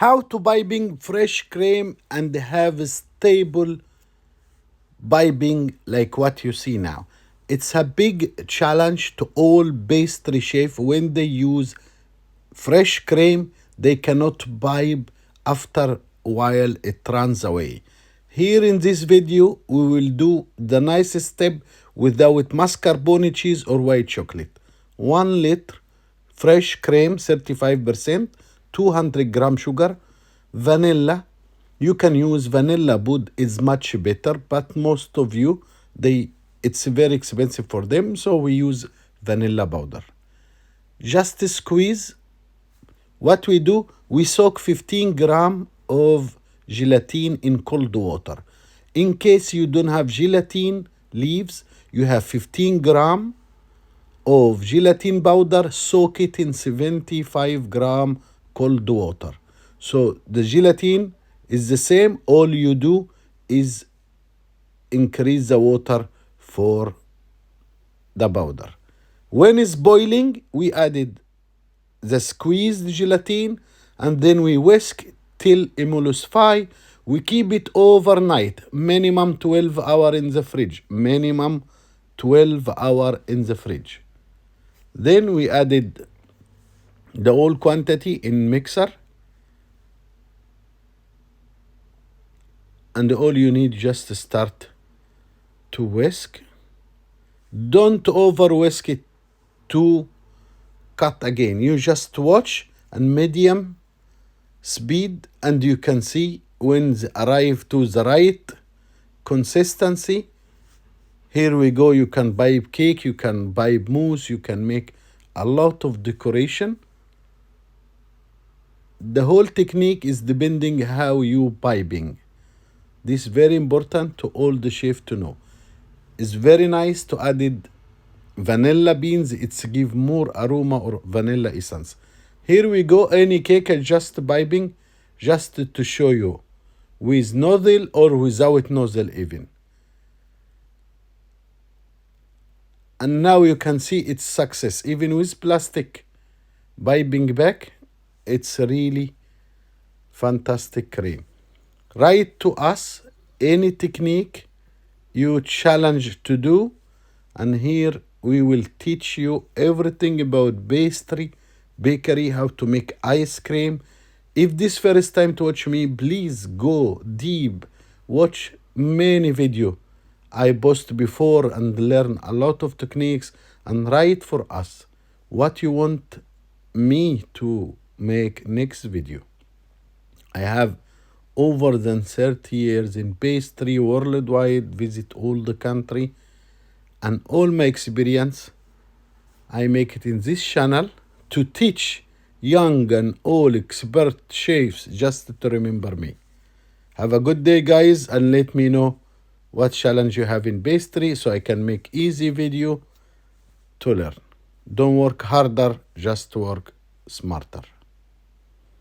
How to piping fresh cream and have a stable piping like what you see now. It's a big challenge to all pastry chef. When they use fresh cream, they cannot pipe after a while it runs away. Here in this video, we will do the nice step without mascarpone cheese or white chocolate. 1 liter fresh cream 35%, 200 gram sugar, vanilla. You can use vanilla bud, is much better, but most of you, it's very expensive for them, so we use vanilla powder. Just squeeze. What we do, we soak 15 gram of gelatin in cold water. In case you don't have gelatin leaves, you have 15 gram of gelatin powder, soak it in 75 gram cold water. So the gelatin is the same. All you do is increase the water for the powder. When it's boiling, we added the squeezed gelatin and then we whisk till emulsify. We keep it overnight, minimum 12 hours in the fridge. Minimum 12 hours in the fridge. Then we added the whole quantity in mixer. And all you need just to start to whisk. Don't over whisk it to cut again. You just watch and medium speed and you can see when they arrive to the right consistency. Here we go. You can buy cake, you can buy mousse, you can make a lot of decoration. The whole technique is depending how you piping. This is very important to all the chef to know. It's very nice to add vanilla beans. It's give more aroma or vanilla essence. Here we go. Any cake just piping, just to show you, with nozzle or without nozzle even. And now you can see its success. Even with plastic piping back, it's really fantastic cream. Write to us any technique you challenge to do, and here we will teach you everything about bakery, how to make ice cream. If this first time to watch me, please go deep, watch many video I post before and learn a lot of techniques, and write for us what you want me to make next video. I have over than 30 years in pastry worldwide, visit all the country, and all my experience I make it in this channel to teach young and all expert chefs just to remember me. Have a good day, guys, and let me know what challenge you have in pastry so I can make easy video to learn. Don't work harder, just work smarter.